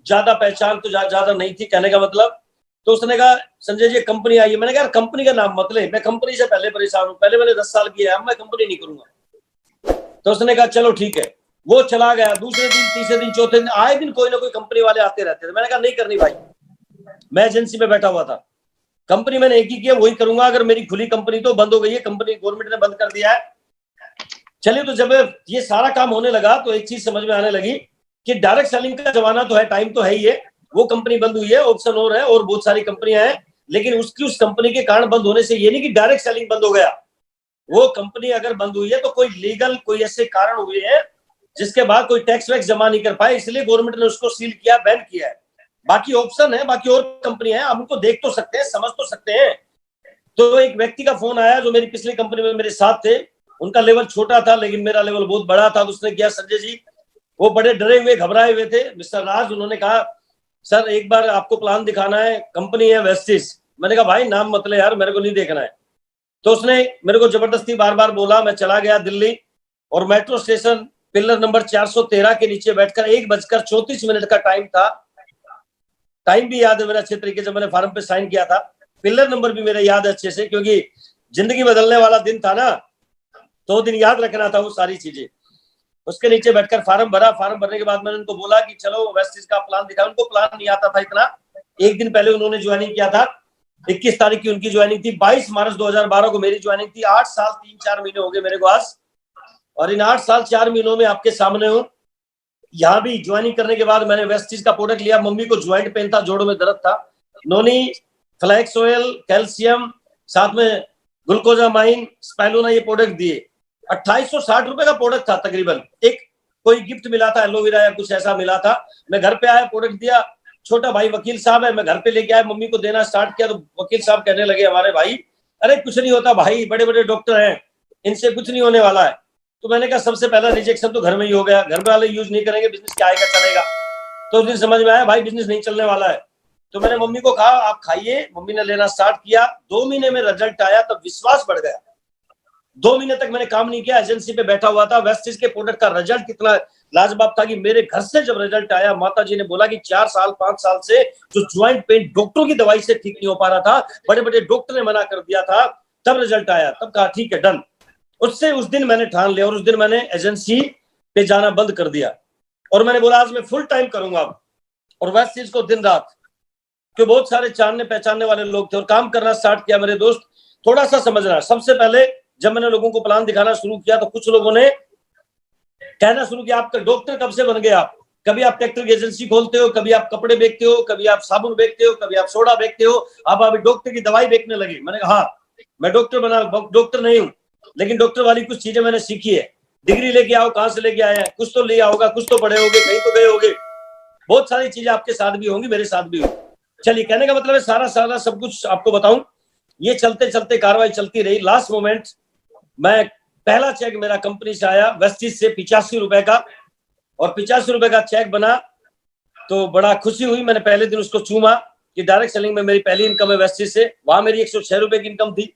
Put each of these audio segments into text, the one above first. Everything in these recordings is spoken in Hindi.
ज्यादा पहचान तो ज्यादा नहीं थी, कहने का मतलब। तो उसने कहा संजय जी कंपनी आई है। मैंने कहा कंपनी का नाम मत ले, मैं कंपनी से पहले परेशान हूँ, पहले मैंने 10 साल किया है, अब मैं कंपनी नहीं करूंगा। तो उसने कहा चलो ठीक है। वो चला गया। दूसरे दिन, तीसरे दिन, चौथे दिन, आए दिन कोई ना कोई कंपनी वाले आते रहते थे। मैंने कहा नहीं करनी भाई, मैं एजेंसी में बैठा हुआ था, कंपनी मैंने एक ही किया, वही करूंगा। अगर मेरी खुली कंपनी तो बंद हो गई है, कंपनी गवर्नमेंट ने बंद कर दिया है। चलिए, तो जब ये सारा काम होने लगा तो एक चीज समझ में आने लगी कि डायरेक्ट सेलिंग का जमाना तो है, टाइम तो है ही है। वो कंपनी बंद हुई है, ऑप्शन और है, और बहुत सारी कंपनियां हैं, लेकिन उस कंपनी के कारण बंद होने से ये नहीं कि डायरेक्ट सेलिंग बंद हो गया। वो कंपनी अगर बंद हुई है तो कोई लीगल कोई ऐसे कारण हुए हैं जिसके बाद कोई टैक्स वैक्स जमा नहीं कर पाए, इसलिए गवर्नमेंट ने उसको सील किया, बैन किया है। बाकी ऑप्शन है, बाकी और कंपनियां हैं, हम उनको देख तो सकते हैं, समझ तो सकते हैं। तो एक व्यक्ति का फोन आया जो मेरी पिछली कंपनी में मेरे साथ थे, उनका लेवल छोटा था लेकिन मेरा लेवल बहुत बड़ा था। तो उसने किया संजय जी, वो बड़े डरे हुए घबराए हुए थे, मिस्टर राज। उन्होंने कहा सर एक बार आपको प्लान दिखाना है, कंपनी है वेस्टिज। मैंने कहा भाई नाम मत ले यार, मेरे को नहीं देखना है। तो उसने मेरे को जबरदस्ती बार बार बोला। मैं चला गया दिल्ली, और मेट्रो स्टेशन पिलर नंबर 413 के नीचे बैठकर 1:34 का टाइम था। टाइम भी याद है मेरा अच्छे तरीके से, मैंने फॉर्म पे साइन किया था। पिलर नंबर भी मेरा याद है अच्छे से, क्योंकि जिंदगी बदलने वाला दिन था ना, तो दिन याद रखना था वो सारी चीजें। उसके नीचे बैठकर फॉर्म भरा। फॉर्म भरने के बाद मैंने उनको बोला कि चलो वेस्टिज का प्लान दिखाया। उनको प्लान नहीं आता था इतना। एक दिन पहले उन्होंने ज्वाइनिंग किया था, 21 तारीख की उनकी ज्वाइनिंग थी, 22 मार्च 2012 को मेरी ज्वाइनिंग थी। 8 साल 3-4 महीने हो गए मेरे को आज, और इन 8 साल 4 महीनों में आपके सामने हूँ। यहाँ भी ज्वाइनिंग करने के बाद मैंने वेस्टिज का प्रोडक्ट लिया। मम्मी को ज्वाइंट पेन था, जोड़ों में दर्द था। नोनी, फ्लैक्स ऑयल, कैल्शियम, साथ में ग्लूकोजामाइन, स्पाइलुना, ये प्रोडक्ट दिए। 2860 रुपए का प्रोडक्ट था तकरीबन। एक कोई गिफ्ट मिला था, एलोवेरा या कुछ ऐसा मिला था। मैं घर पे आया, प्रोडक्ट दिया। छोटा भाई वकील साहब है, मैं घर पे लेके आया, मम्मी को देना स्टार्ट किया तो वकील साहब कहने लगे हमारे भाई, अरे कुछ नहीं होता भाई, बड़े बड़े डॉक्टर हैं, इनसे कुछ नहीं होने वाला है। तो मैंने कहा सबसे पहला रिजेक्शन तो घर में ही हो गया, घर वाले यूज नहीं करेंगे, बिजनेस क्या आएगा चलेगा। तो उस दिन समझ में आया भाई बिजनेस नहीं चलने वाला है। तो मैंने मम्मी को कहा आप खाइए। मम्मी ने लेना स्टार्ट किया। 2 महीने में रिजल्ट आया, तब विश्वास बढ़ गया। 2 महीने तक मैंने काम नहीं किया, एजेंसी पे बैठा हुआ था। वेस्टिज के प्रोडक्ट का रिजल्ट कितना लाजवाब था कि मेरे घर से जब रिजल्ट आया, माता जी ने बोला कि 4 साल 5 साल से जो ज्वाइंट पेन डॉक्टरों की दवाई से ठीक नहीं हो पा रहा था, बड़े बड़े डॉक्टर ने मना कर दिया था, तब रिजल्ट आया। तब कहा ठीक है डन। उससे उस दिन मैंने ठान लिया, और उस दिन मैंने एजेंसी पे जाना बंद कर दिया, और मैंने बोला आज मैं फुल टाइम करूंगा अब, और वेस्टिज को दिन रात। क्यों, बहुत सारे जानने पहचानने वाले लोग थे और काम करना स्टार्ट किया। मेरे दोस्त थोड़ा सा समझना, सबसे पहले जब मैंने लोगों को प्लान दिखाना शुरू किया तो कुछ लोगों ने कहना शुरू किया आप डॉक्टर कब से बन गए आप? कभी आप ट्रैक्टर की एजेंसी खोलते हो, कभी आप कपड़े बेचते हो, कभी आप साबुन बेचते हो, कभी आप सोडा बेचते हो, आप अभी डॉक्टर की दवाई बेचने लगे। मैंने कहा हाँ, मैं डॉक्टर नहीं हूँ, लेकिन डॉक्टर वाली कुछ चीजें मैंने सीखी है। डिग्री लेके आओ, कहाँ से लेके आए हैं? कुछ तो लिया होगा, कुछ तो पढ़े होगे, कहीं तो गए होगे। बहुत सारी चीजें आपके साथ भी होंगी, मेरे साथ भी हुई। चलिए, कहने का मतलब है सारा सब कुछ आपको बताऊं। ये चलते चलते कार्रवाई चलती रही। लास्ट मोमेंट मैं पहला चेक मेरा कंपनी से आया वेस्टिज से 85 रुपए का, और 85 रुपए का चेक बना तो बड़ा खुशी हुई। मैंने पहले दिन उसको चूमा कि डायरेक्ट सेलिंग में मेरी पहली इनकम है वेस्टिज से। वहां मेरी 106 रुपए की इनकम थी।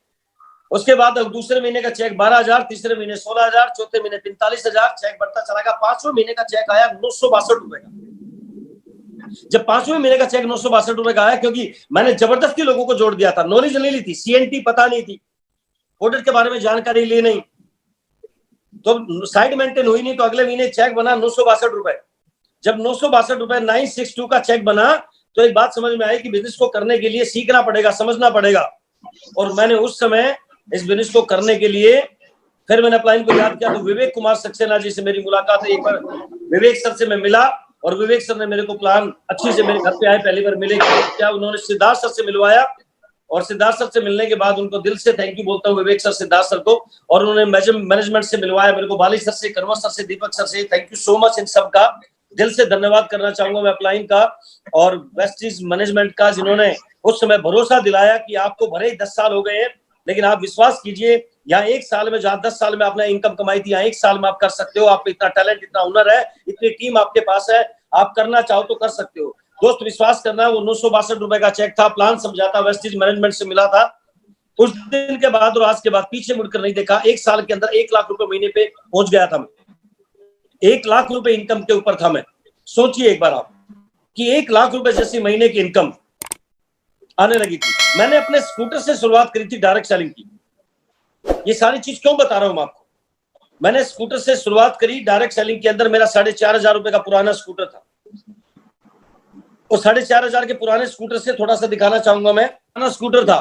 उसके बाद दूसरे महीने का चेक 12,000, तीसरे महीने 16,000, चौथे महीने 45,000, चेक बढ़ता चला गया। 5वें महीने का चेक आया 962 रुपए का। जब 5वें महीने का चेक 962 रुपए का आया, क्योंकि मैंने जबरदस्ती लोगों को जोड़ दिया था, नॉलेज नहीं ली थी, CNT पता नहीं थी, ऑडिट के बारे में जानकारी ली नहीं, तो साइड मेंटेन हुई नहीं। तो अगले महीने चेक बना 962 रुपए। जब 962 रुपए 962 का चेक बना तो एक बात समझ में आई कि बिजनेस को करने के लिए सीखना पड़ेगा, समझना पड़ेगा। और मैंने उस समय इस बिजनेस को करने के लिए फिर मैंने अपना इनको याद किया। तो विवेक कुमार सक्सेना जी से मेरी मुलाकात है। एक बार विवेक सर से मैं मिला, और विवेक सर ने मेरे को प्लान अच्छी से मेरे घर पे आए, पहली बार मिले क्या, उन्होंने सिद्धार्थ सर से मिलवाया, और सिद्धार्थ सर से मिलने के बाद उनको दिल से थैंक यू बोलता हूँ विवेक सर, सिद्धार्थ सर को। और उन्होंने मैनेजमेंट से मिलवाया मेरे को, बाली सर से, कन्वर सर से, दीपक सर से। थैंक यू सो मच, इन सब का दिल से धन्यवाद करना चाहूंगा मैं अपलाइन का और वेस्टिज मैनेजमेंट का, जिन्होंने उस समय भरोसा दिलाया कि आपको भले ही 10 साल हो गए हैं, लेकिन आप विश्वास कीजिए, यहाँ 1 साल में, जहाँ 10 साल में आपने इनकम कमाई थी, यहाँ 1 साल में आप कर सकते हो। आप इतना टैलेंट, इतना हुनर है, इतनी टीम आपके पास है, आप करना चाहो तो कर सकते हो। दोस्त विश्वास करना, वो 962 रुपए का चेक था, प्लान समझाता वेस्टिज मैनेजमेंट से मिला था। उस दिन के बाद और आज के बाद पीछे मुड़कर नहीं देखा। 1 साल के अंदर 1 लाख रुपए महीने पे पहुंच गया था मैं। 1 लाख रुपए इनकम के ऊपर था मैं। सोचिए एक बार आप, कि 1 लाख रुपए जैसी महीने की इनकम आने लगी थी। मैंने अपने स्कूटर से शुरुआत करी थी डायरेक्ट सेलिंग की। ये सारी चीज क्यों बता रहा हूं मैं आपको? मैंने स्कूटर से शुरुआत करी डायरेक्ट सेलिंग के अंदर। मेरा 4,500 रुपए का पुराना स्कूटर था। और 4,500 के पुराने स्कूटर से थोड़ा सा दिखाना चाहूंगा मैं। पुराना स्कूटर था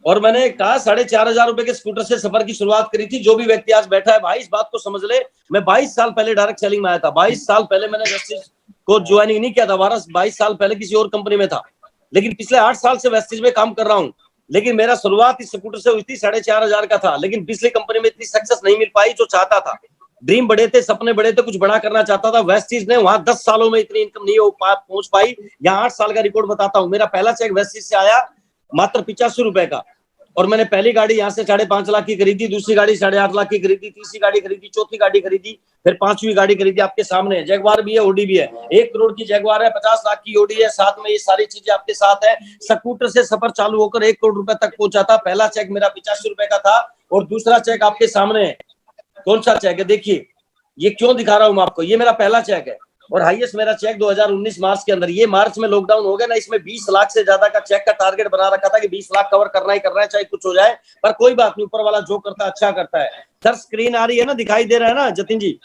और मैंने कहा 4,500 रुपए के स्कूटर से सफर की शुरुआत करी थी। जो भी व्यक्ति आज बैठा है भाई, इस बात को समझ ले, मैं 22 साल पहले डायरेक्ट सेलिंग में आया था। 22 साल पहले मैंने वेस्टेज को ज्वाइनिंग नहीं किया था। 22 साल पहले किसी और कंपनी में था, लेकिन पिछले 8 साल से वेस्टेज में काम कर रहा हूं। लेकिन मेरा शुरुआत इस स्कूटर से हुई थी, 4,500 का था। लेकिन पिछली कंपनी में इतनी सक्सेस नहीं मिल पाई जो चाहता था। ड्रीम बड़े थे, सपने बड़े थे, कुछ बड़ा करना चाहता था। वेस्टीज ने वहां 10 सालों में इतनी इनकम नहीं पहुंच पाई। यहाँ 8 साल का रिकॉर्ड बताता हूँ। मेरा पहला चेक वेस्टीज से आया मात्र 85 रुपए का। और मैंने पहली गाड़ी यहाँ से 5.5 लाख की खरीदी, दूसरी गाड़ी 8.5 लाख की खरीदी, तीसरी गाड़ी खरीदी, चौथी गाड़ी खरीदी, फिर 5वीं गाड़ी खरीदी। आपके सामने है, जगुआर भी है, ओडी भी है। 1 करोड़ की जगुआर है, 50 लाख की ओडी है, साथ में ये सारी चीजें आपके साथ है। स्कूटर से सफर चालू होकर 1 करोड़ रुपए तक पहुंचा था। पहला चेक मेरा 85 रुपए का था और दूसरा चेक आपके सामने है। कौन सा चेक है? देखिए, ये क्यों दिखा रहा हूं मैं आपको। ये मेरा पहला चेक है और हाईएस्ट मेरा चेक 2019 मार्च के अंदर। ये मार्च में लॉकडाउन हो गया ना, इसमें 20 लाख से ज्यादा का चेक का टारगेट बना रखा था कि 20 लाख कवर करना ही करना है, चाहे कुछ हो जाए। पर कोई बात नहीं, ऊपर वाला जो करता है अच्छा करता है। सर स्क्रीन आ रही है ना, दिखाई दे रहा है ना Jatin ji?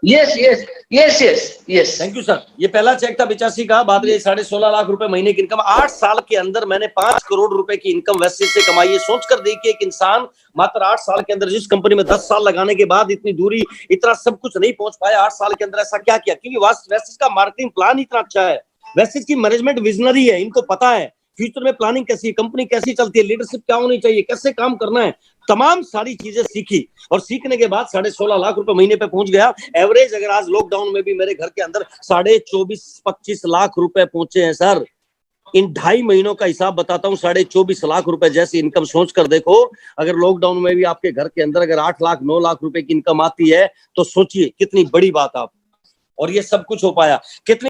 Yes yes yes yes yes. Thank you sir. ये पहला चेक था 85 का। बात रही 16.5 लाख रुपए महीने की इनकम। 8 साल के अंदर मैंने 5 करोड़ रुपए की इनकम वेस्टेज से कमाई है। सोचकर देखिए, एक इंसान मात्र 8 साल के अंदर, जिस कंपनी में 10 साल लगाने के बाद इतनी दूरी, इतना सब कुछ नहीं पहुंच पाया, 8 साल के अंदर ऐसा क्या किया? क्योंकि वेस्टेज का मार्केटिंग प्लान इतना अच्छा है, वेस्टेज की मैनेजमेंट विजनरी है। इनको पता है फ्यूचर में प्लानिंग कैसी, कंपनी कैसी चलती है, लीडरशिप क्या होनी चाहिए, कैसे काम करना है, तमाम सारी चीजें सीखी। और सीखने के बाद 16.5 लाख रुपए महीने पे पहुंच गया। एवरेज अगर आज लॉकडाउन में भी मेरे घर के अंदर 24-25 लाख रुपए पहुंचे हैं सर। इन 2.5 महीनों का हिसाब बताता हूँ, 24.5 लाख रुपए जैसी इनकम सोच कर देखो। अगर लॉकडाउन में भी आपके घर के अंदर अगर 8 लाख 9 लाख रुपए की इनकम आती है तो सोचिए कितनी बड़ी बात आप। और ये सब कुछ हो पाया। कितनी